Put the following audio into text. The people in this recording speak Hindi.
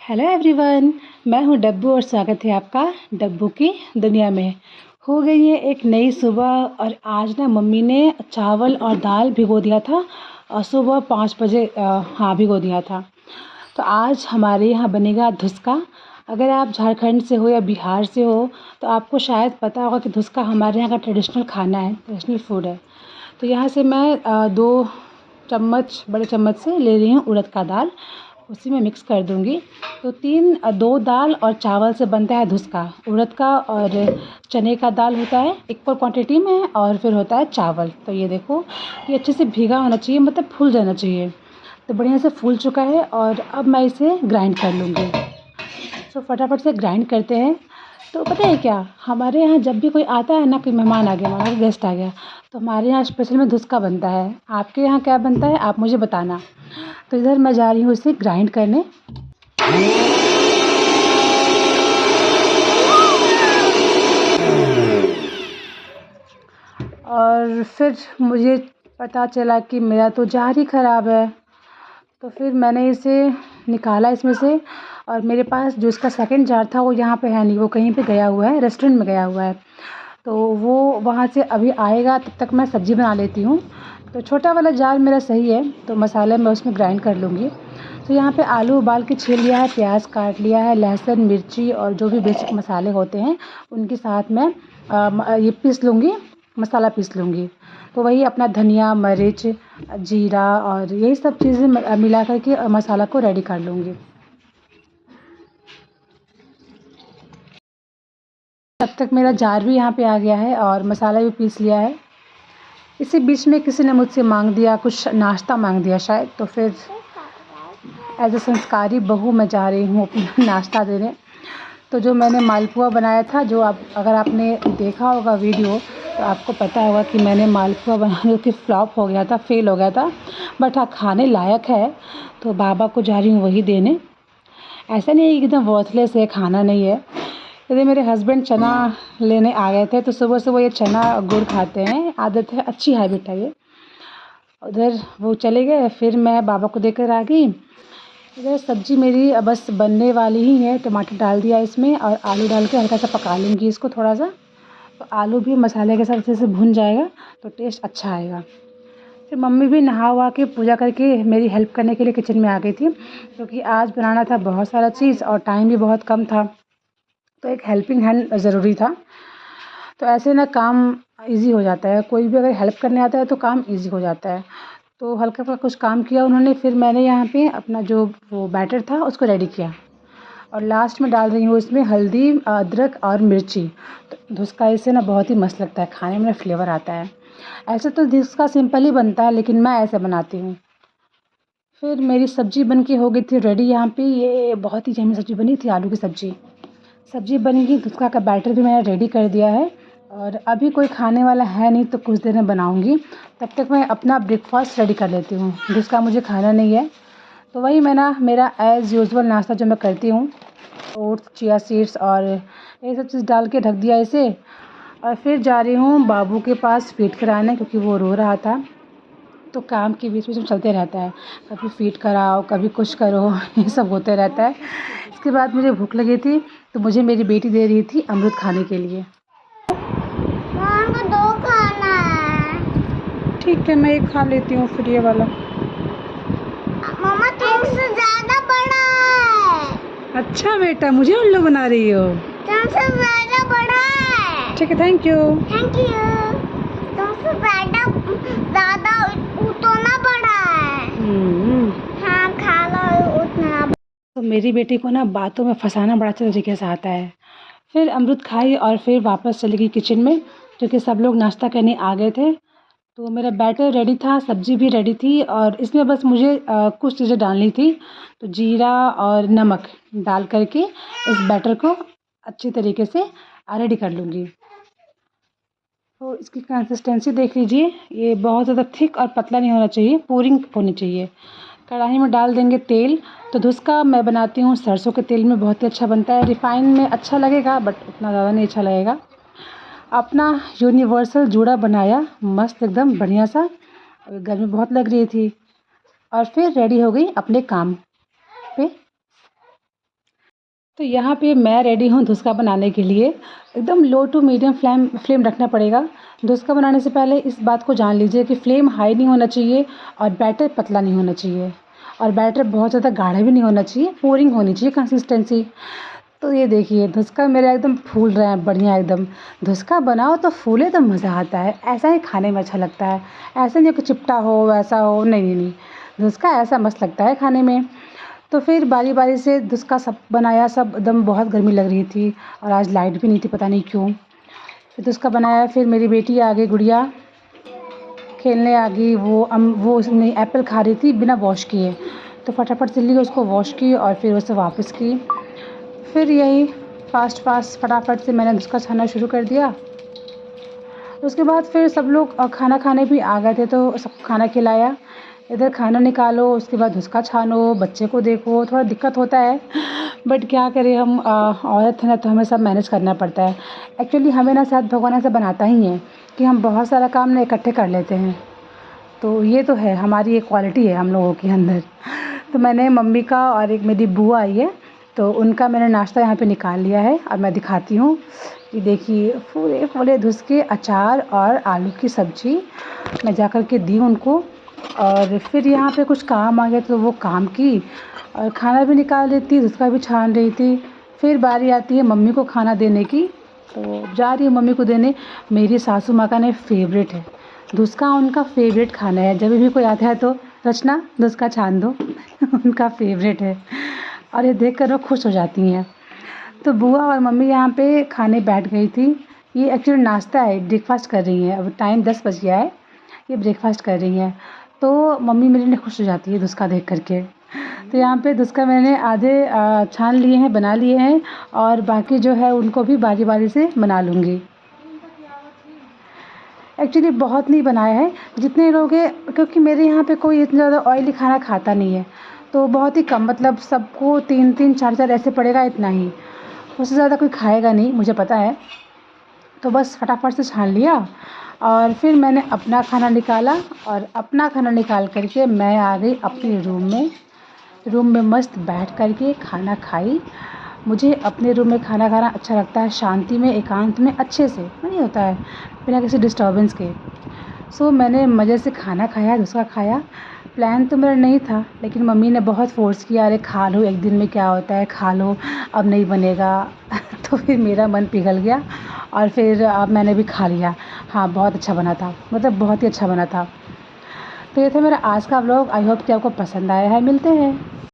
हेलो एवरीवन, मैं हूं डब्बू और स्वागत है आपका डब्बू की दुनिया में। हो गई है एक नई सुबह और आज ना मम्मी ने चावल और दाल भिगो दिया था और सुबह 5 बजे भिगो दिया था। तो आज हमारे यहाँ बनेगा धुसका। अगर आप झारखंड से हो या बिहार से हो तो आपको शायद पता होगा कि धुसका हमारे यहाँ का ट्रेडिशनल खाना है, ट्रेडिशनल फूड है। तो यहाँ से मैं 2 चम्मच बड़े चम्मच से ले रही हूँ उड़द का दाल, उसी में मिक्स कर दूँगी। तो 2 दाल और चावल से बनता है धुसका। उड़द का और चने का दाल होता है इक्वल क्वांटिटी में और फिर होता है चावल। तो ये देखो, ये अच्छे से भीगा होना चाहिए, मतलब फूल जाना चाहिए। तो बढ़िया से फूल चुका है और अब मैं इसे ग्राइंड कर लूँगी। तो फटाफट से ग्राइंड करते हैं। तो पता है क्या, हमारे यहाँ जब भी कोई आता है ना, कोई मेहमान आ गया, हमारा गेस्ट आ गया, तो हमारे यहाँ स्पेशल में धुसका बनता है। आपके यहाँ क्या बनता है आप मुझे बताना। तो इधर मैं जा रही हूँ इसे ग्राइंड करने। और फिर मुझे पता चला कि मेरा तो जार ही ख़राब है। तो फिर मैंने इसे निकाला इसमें से, और मेरे पास जो इसका सेकंड जार था वो यहाँ पे है नहीं, वो कहीं पे गया हुआ है, रेस्टोरेंट में गया हुआ है। तो वो वहाँ से अभी आएगा, तब तक मैं सब्ज़ी बना लेती हूँ। तो छोटा वाला जार मेरा सही है, तो मसाले मैं उसमें ग्राइंड कर लूँगी। तो यहाँ पे आलू उबाल के छील लिया है, प्याज काट लिया है, लहसुन मिर्ची और जो भी बेसिक मसाले होते हैं उनके साथ में ये पीस लूँगी, मसाला पीस लूँगी। तो वही अपना धनिया, मिर्च, जीरा और यही सब चीज़ें मिला करके मसाला को रेडी कर लूँगी। तब तक मेरा जार भी यहाँ पे आ गया है और मसाला भी पीस लिया है। इसी बीच में किसी ने मुझसे मांग दिया, कुछ नाश्ता मांग दिया शायद। तो फिर एज ए संस्कारी बहू मैं जा रही हूँ अपना नाश्ता देने। तो जो मैंने मालपुआ बनाया था, जो आप अगर आपने देखा होगा वीडियो तो आपको पता होगा कि मैंने मालपुआ बनाने के फ्लॉप हो गया था, फेल हो गया था। बट हाँ, खाने लायक है, तो बाबा को जा रही हूँ वही देने। ऐसा नहीं है कि एकदम वर्थलेस है, खाना नहीं है। यदि मेरे हस्बैंड चना लेने आ गए थे, तो सुबह सुबह ये चना गुड़ खाते हैं, आदत है, अच्छी हैबिट है ये। उधर वो चले गए, फिर मैं बाबा को देकर आ गई। इधर सब्ज़ी मेरी बस बनने वाली ही है। टमाटर डाल दिया इसमें और आलू डाल के हल्का सा पका लूँगी इसको थोड़ा सा। तो आलू भी मसाले के साथ अच्छे से भुन जाएगा तो टेस्ट अच्छा आएगा। फिर मम्मी भी नहा वहा के पूजा करके मेरी हेल्प करने के लिए किचन में आ गई थी, क्योंकि आज बनाना था बहुत सारा चीज़ और टाइम भी बहुत कम था, तो एक हेल्पिंग हैंड ज़रूरी था। तो ऐसे ना काम इजी हो जाता है, कोई भी अगर हेल्प करने आता है तो काम इजी हो जाता है। तो हल्का फुल्का कुछ काम किया उन्होंने, फिर मैंने यहाँ पे अपना जो वो बैटर था उसको रेडी किया। और लास्ट में डाल रही हूँ इसमें हल्दी, अदरक और मिर्ची। तो धुसका इससे ना बहुत ही मस्त लगता है, खाने में फ्लेवर आता है। ऐसे तो धुसका सिंपल ही बनता है, लेकिन मैं ऐसे बनाती हूँ। फिर मेरी सब्ज़ी बन के हो गई थी रेडी। यहाँ पे ये बहुत ही यम्मी सब्ज़ी बनी थी, आलू की सब्ज़ी बन गई। धुसका का बैटर भी मैंने रेडी कर दिया है और अभी कोई खाने वाला है नहीं, तो कुछ देर में बनाऊँगी। तब तक मैं अपना ब्रेकफास्ट रेडी कर लेती हूँ, जिसका मुझे खाना नहीं है। तो वही मैं ना, मेरा एज़ यूजुअल नाश्ता जो मैं करती हूँ, ओट्स, चिया सीड्स और ये सब चीज़ डाल के ढक दिया इसे। और फिर जा रही हूँ बाबू के पास फीड कराने, क्योंकि वो रो रहा था। तो काम के बीच में चलते रहता है, कभी फीड कराओ, कभी कुछ करो ये सब होते रहता है। इसके बाद मुझे भूख लगी थी, तो मुझे मेरी बेटी दे रही थी अमरूद खाने के लिए। हमको 2 खाना है। ठीक है, मैं एक खा लेती हूँ फिर ये वाला। मम्मा तुमसे ज़्यादा बड़ा है। अच्छा बेटा, मुझे उल्लू बना रही हो। तुमसे ज़्यादा बड़ा है। ठीक है, थैंक यू। Thank you. तुमसे ज़्यादा उतना बड़ा है। हाँ, खा लो उतना। तो मेरी बेटी को ना बातों में फंसाना बड़ा अच्छे तरीके से आता है। फिर अमरूद खाई और फिर वापस चली गई किचन में, क्योंकि सब लोग नाश्ता करने आ गए थे। तो मेरा बैटर रेडी था, सब्ज़ी भी रेडी थी और इसमें बस मुझे कुछ चीज़ें डालनी थी। तो जीरा और नमक डाल करके इस बैटर को अच्छी तरीके से रेडी कर लूँगी। तो इसकी कंसिस्टेंसी देख लीजिए, ये बहुत ज़्यादा थिक और पतला नहीं होना चाहिए, पूरिंग होनी चाहिए। कढ़ाई में डाल देंगे तेल। तो धुसका मैं बनाती हूँ सरसों के तेल में, बहुत ही अच्छा बनता है। रिफ़ाइन में अच्छा लगेगा बट उतना ज़्यादा नहीं अच्छा लगेगा। अपना यूनिवर्सल जूड़ा बनाया मस्त एकदम बढ़िया सा, गर्मी बहुत लग रही थी। और फिर रेडी हो गई अपने काम पे। तो यहाँ पे मैं रेडी हूँ धुसका बनाने के लिए। एकदम लो टू मीडियम फ्लेम रखना पड़ेगा। धुसका बनाने से पहले इस बात को जान लीजिए कि फ्लेम हाई नहीं होना चाहिए और बैटर पतला नहीं होना चाहिए और बैटर बहुत ज़्यादा गाढ़ा भी नहीं होना चाहिए, पोरिंग होनी चाहिए कंसिस्टेंसी। तो ये देखिए धुसका मेरा एकदम फूल रहा है बढ़िया एकदम। धुसका बनाओ तो फूले तो मज़ा आता है, ऐसा ही खाने में अच्छा लगता है। ऐसा नहीं कि चिपटा हो वैसा हो, नहीं नहीं नहीं, धुसका ऐसा मस्त लगता है खाने में। तो फिर बारी बारी से धुसका सब बनाया, सब एकदम बहुत गर्मी लग रही थी और आज लाइट भी नहीं थी, पता नहीं क्यों। फिर धुसका बनाया, फिर मेरी बेटी आ गई, गुड़िया खेलने आ गई। वो उसने एप्पल खा रही थी बिना वॉश किए, तो फटाफट से ली उसको वॉश की और फिर उसे वापस की। फिर यही फास्ट फटाफट से मैंने धुसका छानना शुरू कर दिया। उसके बाद फिर सब लोग खाना खाने भी आ गए थे, तो सबको खाना खिलाया। इधर खाना निकालो, उसके बाद धुसका छानो, बच्चे को देखो, थोड़ा दिक्कत होता है बट क्या करें, हम औरत हैं ना, तो हमें सब मैनेज करना पड़ता है। एक्चुअली हमें ना शायद भगवान ऐसा बनाता ही है कि हम बहुत सारा काम ना इकट्ठे कर लेते हैं। तो ये तो है, हमारी एक क्वालिटी है हम लोगों के अंदर। तो मैंने मम्मी का और एक मेरी बुआ आई है, तो उनका मैंने नाश्ता यहाँ पे निकाल लिया है और मैं दिखाती हूँ। ये देखिए फूले फूले धुसके, अचार और आलू की सब्ज़ी मैं जा कर के दी उनको। और फिर यहाँ पे कुछ काम आ गया तो वो काम की और खाना भी निकाल देती, धुसका भी छान रही थी। फिर बारी आती है मम्मी को खाना देने की, तो जा रही हूँ मम्मी को देने। मेरी सासू माँ का ना फेवरेट है धुसका, उनका फेवरेट खाना है। जब भी कोई आता है तो रचना धुसका छान दो उनका फेवरेट है और ये देख कर वो खुश हो जाती हैं। तो बुआ और मम्मी यहाँ पे खाने बैठ गई थी। ये एक्चुअली नाश्ता है, ब्रेकफास्ट कर रही हैं। अब टाइम 10 बज गया है, ये ब्रेकफास्ट कर रही हैं। तो मम्मी मेरी ने खुश हो जाती है धुसका देख करके। तो यहाँ पे धुसका मैंने आधे छान लिए हैं, बना लिए हैं और बाकी जो है उनको भी बारी बारी से बना लूँगी। एक्चुअली बहुत नहीं बनाया है, जितने लोग हैं, क्योंकि मेरे यहाँ पे कोई इतना ज़्यादा ऑयली खाना खाता नहीं है, तो बहुत ही कम, मतलब सबको 3-3 4-4 ऐसे पड़ेगा, इतना ही। उससे ज़्यादा कोई खाएगा नहीं, मुझे पता है। तो बस फटाफट से छान लिया और फिर मैंने अपना खाना निकाला और अपना खाना निकाल करके मैं आ गई अपने रूम में मस्त बैठ करके खाना खाई। मुझे अपने रूम में खाना खाना अच्छा लगता है, शांति में, एकांत में, अच्छे से नहीं होता है, बिना किसी डिस्टर्बेंस के। सो मैंने मज़े से खाना खाया, धुसका खाया। प्लान तो मेरा नहीं था, लेकिन मम्मी ने बहुत फ़ोर्स किया, अरे खा लो, एक दिन में क्या होता है, खा लो, अब नहीं बनेगा तो फिर मेरा मन पिघल गया और फिर अब मैंने भी खा लिया। हाँ, बहुत अच्छा बना था, मतलब बहुत ही अच्छा बना था। तो ये था मेरा आज का व्लॉग। आई होप कि आपको पसंद आया है। मिलते हैं।